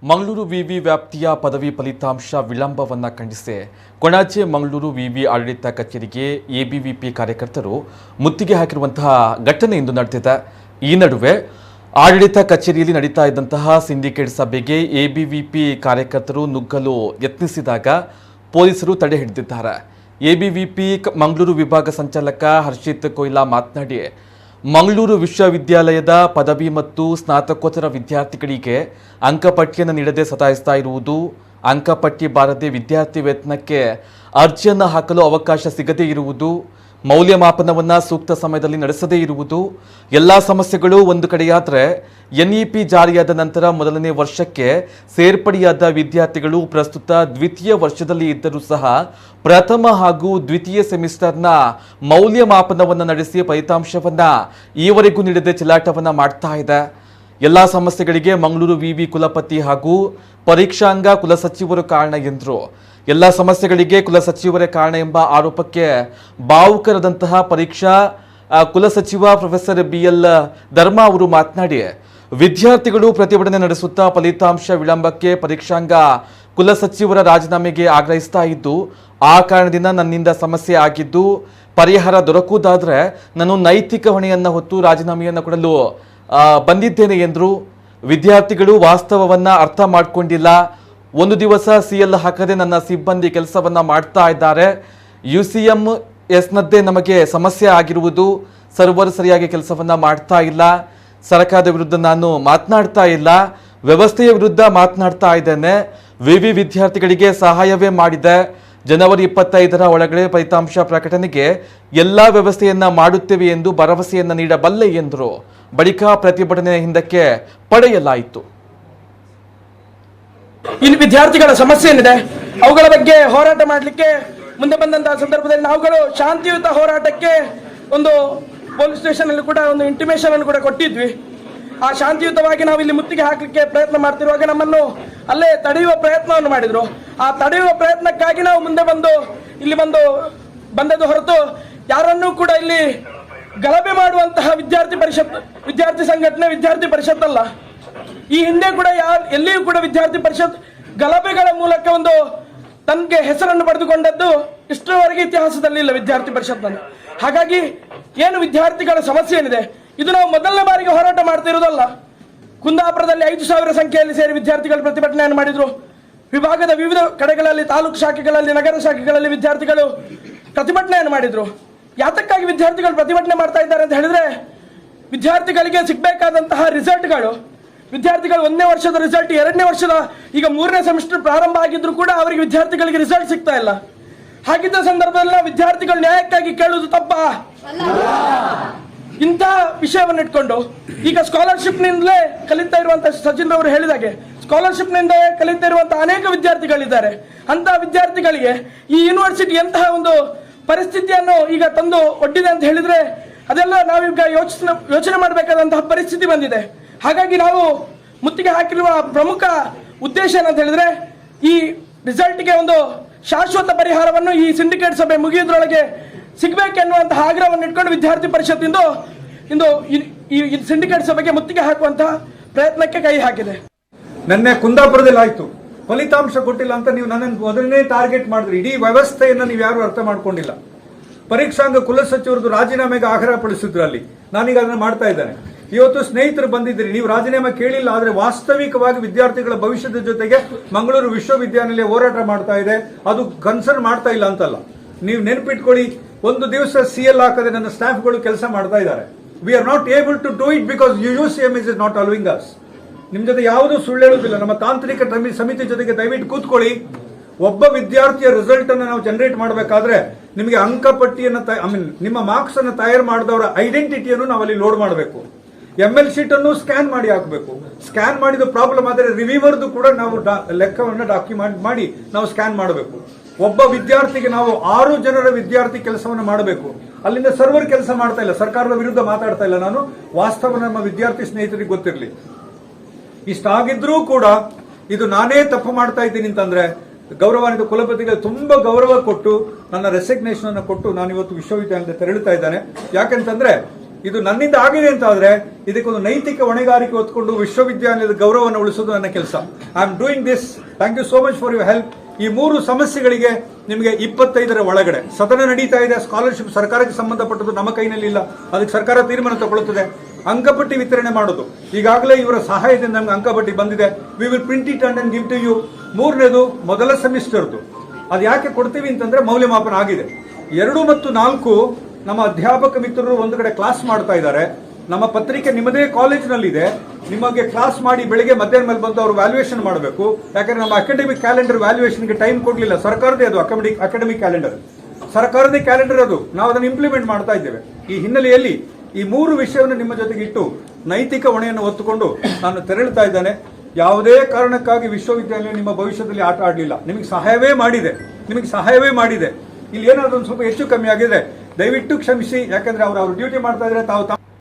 ಮಂಗಳೂರು ವಿವಿ ವ್ಯಾಪ್ತಿಯ ಪದವಿ ಫಲಿತಾಂಶ ವಿಳಂಬವನ್ನು ಖಂಡಿಸಿ ಕೊಣಾಜೆ ಮಂಗಳೂರು ವಿವಿ ಆಡಳಿತ ಕಚೇರಿಗೆ ಎಬಿವಿಪಿ ಕಾರ್ಯಕರ್ತರು ಮುತ್ತಿಗೆ ಹಾಕಿರುವಂತಹ ಘಟನೆ ಇಂದು ನಡೆದಿದೆ. ಈ ನಡುವೆ ಆಡಳಿತ ಕಚೇರಿಯಲ್ಲಿ ನಡೀತಾ ಇದ್ದಂತಹ ಸಿಂಡಿಕೇಟ್ ಸಭೆಗೆ ಎಬಿವಿಪಿ ಕಾರ್ಯಕರ್ತರು ನುಗ್ಗಲು ಯತ್ನಿಸಿದಾಗ ಪೊಲೀಸರು ತಡೆ ಹಿಡಿದಿದ್ದಾರೆ. ಎಬಿವಿಪಿ ಮಂಗಳೂರು ವಿಭಾಗ ಸಂಚಾಲಕ ಹರ್ಷಿತ್ ಕೊಯ್ಲಾ ಮಾತನಾಡಿ, ಮಂಗಳೂರು ವಿಶ್ವವಿದ್ಯಾಲಯದ ಪದವಿ ಮತ್ತು ಸ್ನಾತಕೋತ್ತರ ವಿದ್ಯಾರ್ಥಿಗಳಿಗೆ ಅಂಕಪಟ್ಟಿಯನ್ನು ನೀಡದೆ ಸತಾಯಿಸ್ತಾ ಇರುವುದು, ಅಂಕಪಟ್ಟಿ ಬಾರದೆ ವಿದ್ಯಾರ್ಥಿ ವೇತನಕ್ಕೆ ಅರ್ಜಿಯನ್ನು ಹಾಕಲು ಅವಕಾಶ ಸಿಗದೇ ಇರುವುದು, ಮೌಲ್ಯಮಾಪನವನ್ನು ಸೂಕ್ತ ಸಮಯದಲ್ಲಿ ನಡೆಸದೇ ಇರುವುದು, ಎಲ್ಲ ಸಮಸ್ಯೆಗಳು ಒಂದು ಕಡೆಯಾದರೆ ಎನ್ಇಪಿ ಜಾರಿಯಾದ ನಂತರ ಮೊದಲನೇ ವರ್ಷಕ್ಕೆ ಸೇರ್ಪಡೆಯಾದ ವಿದ್ಯಾರ್ಥಿಗಳು ಪ್ರಸ್ತುತ ದ್ವಿತೀಯ ವರ್ಷದಲ್ಲಿ ಇದ್ದರೂ ಸಹ ಪ್ರಥಮ ಹಾಗೂ ದ್ವಿತೀಯ ಸೆಮಿಸ್ಟರ್ನ ಮೌಲ್ಯಮಾಪನವನ್ನು ನಡೆಸಿ ಫಲಿತಾಂಶವನ್ನು ಈವರೆಗೂ ನೀಡದೆ ಚೆಲ್ಲಾಟವನ್ನು ಮಾಡ್ತಾ ಇದೆ. ಎಲ್ಲ ಸಮಸ್ಯೆಗಳಿಗೆ ಮಂಗಳೂರು ವಿವಿ ಕುಲಪತಿ ಹಾಗೂ ಪರೀಕ್ಷಾಂಗ ಕುಲಸಚಿವರು ಕಾರಣ ಎಂದರು. ಎಲ್ಲ ಸಮಸ್ಯೆಗಳಿಗೆ ಕುಲಸಚಿವರೇ ಕಾರಣ ಎಂಬ ಆರೋಪಕ್ಕೆ ಭಾವುಕರಾದಂತಹ ಪರೀಕ್ಷಾ ಕುಲಸಚಿವ ಪ್ರೊಫೆಸರ್ BL ಧರ್ಮ ಅವರು ಮಾತನಾಡಿ, ವಿದ್ಯಾರ್ಥಿಗಳು ಪ್ರತಿಭಟನೆ ನಡೆಸುತ್ತಾ ಫಲಿತಾಂಶ ವಿಳಂಬಕ್ಕೆ ಪರೀಕ್ಷಾಂಗ ಕುಲಸಚಿವರ ರಾಜೀನಾಮೆಗೆ ಆಗ್ರಹಿಸ್ತಾ ಇದ್ದು, ಆ ಕಾರಣದಿಂದ ನನ್ನಿಂದ ಸಮಸ್ಯೆ ಆಗಿದ್ದು ಪರಿಹಾರ ದೊರಕುವುದಾದರೆ ನಾನು ನೈತಿಕ ಹೊಣೆಯನ್ನು ಹೊತ್ತು ರಾಜೀನಾಮೆಯನ್ನು ಕೊಡಲು ಬಂದಿದ್ದೇನೆ ಎಂದರು. ವಿದ್ಯಾರ್ಥಿಗಳು ವಾಸ್ತವವನ್ನು ಅರ್ಥ ಮಾಡಿಕೊಂಡಿಲ್ಲ. ಒಂದು ದಿವಸ CL ಹಾಕದೆ ನನ್ನ ಸಿಬ್ಬಂದಿ ಕೆಲಸವನ್ನ ಮಾಡ್ತಾ ಇದ್ದಾರೆ. UCMSನದ್ದೇ ನಮಗೆ ಸಮಸ್ಯೆ ಆಗಿರುವುದು, ಸರ್ವರ್ ಸರಿಯಾಗಿ ಕೆಲಸವನ್ನ ಮಾಡ್ತಾ ಇಲ್ಲ. ಸರ್ಕಾರದ ವಿರುದ್ಧ ನಾನು ಮಾತನಾಡ್ತಾ ಇಲ್ಲ, ವ್ಯವಸ್ಥೆಯ ವಿರುದ್ಧ ಮಾತನಾಡ್ತಾ ಇದ್ದೇನೆ. ವಿವಿ ವಿದ್ಯಾರ್ಥಿಗಳಿಗೆ ಸಹಾಯವೇ ಮಾಡಿದೆ. ಜನವರಿ 25ರ ಒಳಗಡೆ ಫಲಿತಾಂಶ ಪ್ರಕಟಣೆಗೆ ಎಲ್ಲ ವ್ಯವಸ್ಥೆಯನ್ನ ಮಾಡುತ್ತೇವೆ ಎಂದು ಭರವಸೆಯನ್ನ ನೀಡಬಲ್ಲೆ ಎಂದರು. ಬಳಿಕ ಪ್ರತಿಭಟನೆ ಹಿಂದಕ್ಕೆ ಪಡೆಯಲಾಯಿತು. ಇಲ್ಲಿ ವಿದ್ಯಾರ್ಥಿಗಳ ಸಮಸ್ಯೆ ಏನಿದೆ ಅವುಗಳ ಬಗ್ಗೆ ಹೋರಾಟ ಮಾಡಲಿಕ್ಕೆ ಮುಂದೆ ಬಂದಂತಹ ಸಂದರ್ಭದಲ್ಲಿ ನಾವುಗಳು ಶಾಂತಿಯುತ ಹೋರಾಟಕ್ಕೆ ಒಂದು ಪೊಲೀಸ್ ಸ್ಟೇಷನ್ ಅಲ್ಲಿ ಕೂಡ ಒಂದು ಇಂಟಿಮೇಷನ್ ಅನ್ನು ಕೂಡ ಕೊಟ್ಟಿದ್ವಿ. ಆ ಶಾಂತಿಯುತವಾಗಿ ನಾವು ಇಲ್ಲಿ ಮುತ್ತಿಗೆ ಹಾಕಲಿಕ್ಕೆ ಪ್ರಯತ್ನ ಮಾಡ್ತಿರುವಾಗ ನಮ್ಮನ್ನು ಅಲ್ಲೇ ತಡೆಯುವ ಪ್ರಯತ್ನವನ್ನು ಮಾಡಿದ್ರು. ಆ ತಡೆಯುವ ಪ್ರಯತ್ನಕ್ಕಾಗಿ ನಾವು ಮುಂದೆ ಇಲ್ಲಿ ಬಂದದ್ದು ಹೊರತು ಯಾರನ್ನೂ ಕೂಡ ಇಲ್ಲಿ ಗಲಭೆ ಮಾಡುವಂತಹ ವಿದ್ಯಾರ್ಥಿ ಸಂಘಟನೆ ವಿದ್ಯಾರ್ಥಿ ಪರಿಷತ್ ಅಲ್ಲ. ಈ ಹಿಂದೆ ಕೂಡ ಎಲ್ಲಿಯೂ ಕೂಡ ವಿದ್ಯಾರ್ಥಿ ಪರಿಷತ್ ಗಲಭೆಗಳ ಮೂಲಕ ಒಂದು ತನಗೆ ಹೆಸರನ್ನು ಪಡೆದುಕೊಂಡದ್ದು ಇಷ್ಟರವರೆಗೆ ಇತಿಹಾಸದಲ್ಲಿ ಇಲ್ಲ ವಿದ್ಯಾರ್ಥಿ ಪರಿಷತ್ನಲ್ಲಿ. ಹಾಗಾಗಿ ಏನು ವಿದ್ಯಾರ್ಥಿಗಳ ಸಮಸ್ಯೆ ಏನಿದೆ ಇದು ನಾವು ಮೊದಲನೇ ಬಾರಿಗೆ ಹೋರಾಟ ಮಾಡ್ತಿರೋದಲ್ಲ. ಕುಂದಾಪುರದಲ್ಲಿ 5,000 ಸಂಖ್ಯೆಯಲ್ಲಿ ಸೇರಿ ವಿದ್ಯಾರ್ಥಿಗಳು ಪ್ರತಿಭಟನೆಯನ್ನು ಮಾಡಿದ್ರು. ವಿಭಾಗದ ವಿವಿಧ ಕಡೆಗಳಲ್ಲಿ, ತಾಲೂಕು ಶಾಖೆಗಳಲ್ಲಿ, ನಗರ ಶಾಖೆಗಳಲ್ಲಿ ವಿದ್ಯಾರ್ಥಿಗಳು ಪ್ರತಿಭಟನೆಯನ್ನು ಮಾಡಿದ್ರು. ಯಾತಕ್ಕಾಗಿ ವಿದ್ಯಾರ್ಥಿಗಳು ಪ್ರತಿಭಟನೆ ಮಾಡ್ತಾ ಇದ್ದಾರೆ ಅಂತ ಹೇಳಿದ್ರೆ, ವಿದ್ಯಾರ್ಥಿಗಳಿಗೆ ಸಿಗಬೇಕಾದಂತಹ ರಿಸಲ್ಟ್ಗಳು, ವಿದ್ಯಾರ್ಥಿಗಳು 1ನೇ ವರ್ಷದ ರಿಸಲ್ಟ್, 2ನೇ ವರ್ಷದ ಈಗ 3ನೇ ಸೆಮಿಸ್ಟರ್ ಪ್ರಾರಂಭ ಆಗಿದ್ರು ಕೂಡ ಅವರಿಗೆ ವಿದ್ಯಾರ್ಥಿಗಳಿಗೆ ರಿಸಲ್ಟ್ ಸಿಗ್ತಾ ಇಲ್ಲ. ಹಾಗಿದ್ದ ಸಂದರ್ಭದಲ್ಲಿ ವಿದ್ಯಾರ್ಥಿಗಳು ನ್ಯಾಯಕ್ಕಾಗಿ ಕೇಳುವುದು ತಪ್ಪಾ? ಇಂಥ ವಿಷಯವನ್ನು ಇಟ್ಕೊಂಡು ಈಗ ಸ್ಕಾಲರ್ಶಿಪ್ನಿಂದಲೇ ಕಲಿತಾ ಇರುವಂತಹ ಸಚಿನ್ ಅವರು ಹೇಳಿದಾಗೆ ಸ್ಕಾಲರ್ಶಿಪ್ನಿಂದ ಕಲಿತಾ ಇರುವಂತಹ ಅನೇಕ ವಿದ್ಯಾರ್ಥಿಗಳಿದ್ದಾರೆ. ಅಂತ ವಿದ್ಯಾರ್ಥಿಗಳಿಗೆ ಈ ಯೂನಿವರ್ಸಿಟಿ ಎಂತಹ ಒಂದು ಪರಿಸ್ಥಿತಿಯನ್ನು ಈಗ ತಂದು ಒಡ್ಡಿದೆ ಅಂತ ಹೇಳಿದ್ರೆ ಅದೆಲ್ಲ ನಾವೀಗ ಯೋಚನೆ ಮಾಡಬೇಕಾದಂತಹ ಪರಿಸ್ಥಿತಿ ಬಂದಿದೆ. ಹಾಗಾಗಿ ನಾವು ಮುತ್ತಿಗೆ ಹಾಕಿರುವ ಪ್ರಮುಖ ಉದ್ದೇಶ ಏನಂತ ಹೇಳಿದ್ರೆ, ಈ ರಿಸಲ್ಟ್ಗೆ ಒಂದು ಶಾಶ್ವತ ಪರಿಹಾರವನ್ನು ಈ ಸಿಂಡಿಕೇಟ್ ಸಭೆ ಮುಗಿಯೋದ್ರೊಳಗೆ ಸಿಗಬೇಕೆನ್ನುವಂತಹ ಆಗ್ರಹವನ್ನು ಇಟ್ಕೊಂಡು ವಿದ್ಯಾರ್ಥಿ ಪರಿಷತ್ ಇಂದು ಈ ಸಿಂಡಿಕೇಟ್ ಸಭೆಗೆ ಮುತ್ತಿಗೆ ಹಾಕುವಂತಹ ಪ್ರಯತ್ನಕ್ಕೆ ಕೈ ಹಾಕಿದೆ. ನಿನ್ನೆ ಕುಂದಾಪುರದಲ್ಲಿ ಆಯ್ತು, ಫಲಿತಾಂಶ ಕೊಟ್ಟಿಲ್ಲ ಅಂತ ನೀವು ನನ್ನನ್ನು ಮೊದಲನೇ ಟಾರ್ಗೆಟ್ ಮಾಡಿದ್ರಿ. ಇಡೀ ವ್ಯವಸ್ಥೆಯನ್ನು ನೀವು ಯಾರು ಅರ್ಥ ಮಾಡ್ಕೊಂಡಿಲ್ಲ. ಪರೀಕ್ಷಾಂಗ ಕುಲಸಚಿವರದ್ದು ರಾಜೀನಾಮೆಗೆ ಆಗ್ರಹ ಪಡಿಸಿದ್ರು. ಅಲ್ಲಿ ನಾನೀಗ ಅದನ್ನು ಮಾಡ್ತಾ ಇದ್ದೇನೆ. ಇವತ್ತು ಸ್ನೇಹಿತರು ಬಂದಿದ್ದೀರಿ, ನೀವು ರಾಜೀನಾಮೆ ಕೇಳಿಲ್ಲ, ಆದರೆ ವಾಸ್ತವಿಕವಾಗಿ ವಿದ್ಯಾರ್ಥಿಗಳ ಭವಿಷ್ಯದ ಜೊತೆಗೆ ಮಂಗಳೂರು ವಿಶ್ವವಿದ್ಯಾನಿಲಯ ಹೋರಾಟ ಮಾಡ್ತಾ ಇದೆ. ಅದು ಕನ್ಸರ್ನ್ ಮಾಡ್ತಾ ಇಲ್ಲ ಅಂತಲ್ಲ. ನೀವು ನೆನಪಿಟ್ಕೊಳ್ಳಿ, ಒಂದು ದಿವಸ CL ಹಾಕದೆ ನನ್ನ ಸ್ಟಾಫ್ಗಳು ಕೆಲಸ ಮಾಡ್ತಾ ಇದ್ದಾರೆ. We are not able to do it because UCM is not allowing us. ನಿಮ್ ಜೊತೆ ಯಾವುದೂ ಸುಳ್ಳು ಹೇಳುವುದಿಲ್ಲ. ನಮ್ಮ ತಾಂತ್ರಿಕ ಸಮಿತಿ ಜೊತೆಗೆ ದಯವಿಟ್ಟು ಕೂತ್ಕೊಳ್ಳಿ. ಒಬ್ಬ ವಿದ್ಯಾರ್ಥಿಯ ರಿಸಲ್ಟ್ ಅನ್ನು ನಾವು ಜನರೇಟ್ ಮಾಡಬೇಕಾದ್ರೆ ನಿಮಗೆ ಅಂಕಪಟ್ಟಿಯನ್ನು ನಿಮ್ಮ ಮಾರ್ಕ್ಸ್ ಅನ್ನು ತಯಾರು ಮಾಡಿದವರ ಐಡೆಂಟಿಟಿಯನ್ನು ನಾವು ಅಲ್ಲಿ ಲೋಡ್ ಮಾಡಬೇಕು. ML ಶೀಟ್ ಅನ್ನು ಸ್ಕ್ಯಾನ್ ಮಾಡಿ ಹಾಕಬೇಕು. ಸ್ಕ್ಯಾನ್ ಮಾಡಿದ ಪ್ರಾಬ್ಲಮ್ ಆದರೆ ರಿವ್ಯೂವರ್ದು ಕೂಡ ನಾವು ಲೆಕ್ಕವನ್ನು ಡಾಕ್ಯುಮೆಂಟ್ ಮಾಡಿ ನಾವು ಸ್ಕ್ಯಾನ್ ಮಾಡಬೇಕು. ಒಬ್ಬ ವಿದ್ಯಾರ್ಥಿಗೆ ನಾವು 6 ಜನರ ವಿದ್ಯಾರ್ಥಿ ಕೆಲಸವನ್ನು ಮಾಡಬೇಕು. ಅಲ್ಲಿಂದ ಸರ್ವರ್ ಕೆಲಸ ಮಾಡ್ತಾ ಇಲ್ಲ. ಸರ್ಕಾರದ ವಿರುದ್ಧ ಮಾತಾಡ್ತಾ ಇಲ್ಲ ನಾನು, ವಾಸ್ತವ ನಮ್ಮ ವಿದ್ಯಾರ್ಥಿ ಸ್ನೇಹಿತರಿಗೆ ಗೊತ್ತಿರಲಿ. ಇಷ್ಟಾಗಿದ್ರೂ ಕೂಡ ಇದು ನಾನೇ ತಪ್ಪು ಮಾಡ್ತಾ ಇದ್ದೀನಿ ಅಂತಂದ್ರೆ ಗೌರವಾನ್ವಿತ ಕುಲಪತಿಗೆ ತುಂಬಾ ಗೌರವ ಕೊಟ್ಟು ನನ್ನ ರೆಸಿಗ್ನೇಷನ್ ಅನ್ನು ಕೊಟ್ಟು ನಾನು ಇವತ್ತು ವಿಶ್ವವಿದ್ಯಾಲಯದ ತೆರಳುತ್ತಾ ಇದ್ದೇನೆ. ಯಾಕೆಂತಂದ್ರೆ ಇದು ನನ್ನಿಂದ ಆಗಿದೆ ಅಂತ ಆದ್ರೆ ಇದಕ್ಕೊಂದು ನೈತಿಕ ಹೊಣೆಗಾರಿಕೆ ಹೊತ್ಕೊಂಡು ವಿಶ್ವವಿದ್ಯಾಲಯದ ಗೌರವವನ್ನು ಉಳಿಸೋದು ನನ್ನ ಕೆಲಸ. I am doing this. Thank you so much for your help. ಈ 3 ಸಮಸ್ಯೆಗಳಿಗೆ ನಿಮಗೆ 25ರ ಒಳಗಡೆ ಸದನ ನಡೀತಾ ಇದೆ. ಸ್ಕಾಲರ್ಶಿಪ್ ಸರ್ಕಾರಕ್ಕೆ ಸಂಬಂಧಪಟ್ಟದ್ದು ನಮ್ಮ ಕೈನಲ್ಲಿ ಇಲ್ಲ, ಅದಕ್ಕೆ ಸರ್ಕಾರ ತೀರ್ಮಾನ ತಗೊಳ್ಳುತ್ತದೆ. ಅಂಕಪಟ್ಟಿ ವಿತರಣೆ ಮಾಡೋದು, ಈಗಾಗಲೇ ಇವರ ಸಹಾಯದಿಂದ ನಮ್ಗೆ ಅಂಕಪಟ್ಟಿ ಬಂದಿದೆ. We will print it and give to you. 3ನೇದು ಮೊದಲ ಸೆಮಿಸ್ಟರ್ದು, ಅದು ಯಾಕೆ ಕೊಡ್ತೀವಿ ಅಂತಂದ್ರೆ ಮೌಲ್ಯಮಾಪನ ಆಗಿದೆ. 2 ಮತ್ತು 4 ನಮ್ಮ ಅಧ್ಯಾಪಕ ಮಿತ್ರರು ಒಂದು ಕಡೆ ಕ್ಲಾಸ್ ಮಾಡ್ತಾ ಇದ್ದಾರೆ. ನಮ್ಮ ಪತ್ರಿಕೆ ನಿಮ್ಮದೇ ಕಾಲೇಜಿನಲ್ಲಿದೆ. ನಿಮಗೆ ಕ್ಲಾಸ್ ಮಾಡಿ ಬೆಳಿಗ್ಗೆ ಮಧ್ಯಾಹ್ನ ಮೇಲೆ ಬಂದು ಅವರು ವ್ಯಾಲ್ಯೂಯೇಷನ್ ಮಾಡಬೇಕು. ಯಾಕಂದ್ರೆ ನಮ್ಮ ಅಕಾಡೆಮಿಕ್ ಕ್ಯಾಲೆಂಡರ್ ವ್ಯಾಲ್ಯೂಯೇಷನ್ಗೆ ಟೈಮ್ ಕೊಡಲಿಲ್ಲ. ಸರ್ಕಾರದೇ ಅದು ಅಕಾಡೆಮಿಕ್ ಕ್ಯಾಲೆಂಡರ್, ಸರ್ಕಾರದೇ ಕ್ಯಾಲೆಂಡರ್ ಅದು. ನಾವು ಅದನ್ನು ಇಂಪ್ಲಿಮೆಂಟ್ ಮಾಡ್ತಾ ಇದ್ದೇವೆ. ಈ ಹಿನ್ನೆಲೆಯಲ್ಲಿ ಈ 3 ವಿಷಯವನ್ನು ನಿಮ್ಮ ಜೊತೆಗೆ ಇಟ್ಟು ನೈತಿಕ ಹೊಣೆಯನ್ನು ಹೊತ್ತುಕೊಂಡು ನಾನು ತೆರಳುತ್ತಾ ಇದ್ದೇನೆ. ಯಾವುದೇ ಕಾರಣಕ್ಕಾಗಿ ವಿಶ್ವವಿದ್ಯಾಲಯ ನಿಮ್ಮ ಭವಿಷ್ಯದಲ್ಲಿ ಆಟ ಆಡಲಿಲ್ಲ. ನಿಮಗೆ ಸಹಾಯವೇ ಮಾಡಿದೆ. ಇಲ್ಲಿ ಏನಾದರೂ ಒಂದು ಸ್ವಲ್ಪ ಹೆಚ್ಚು ಕಮ್ಮಿ ಆಗಿದೆ, ದಯವಿಟ್ಟು ಕ್ಷಮಿಸಿ. ಯಾಕಂದ್ರೆ ಅವರು ಡ್ಯೂಟಿ ಮಾಡ್ತಾ ಇದ್ರೆ ತಾವು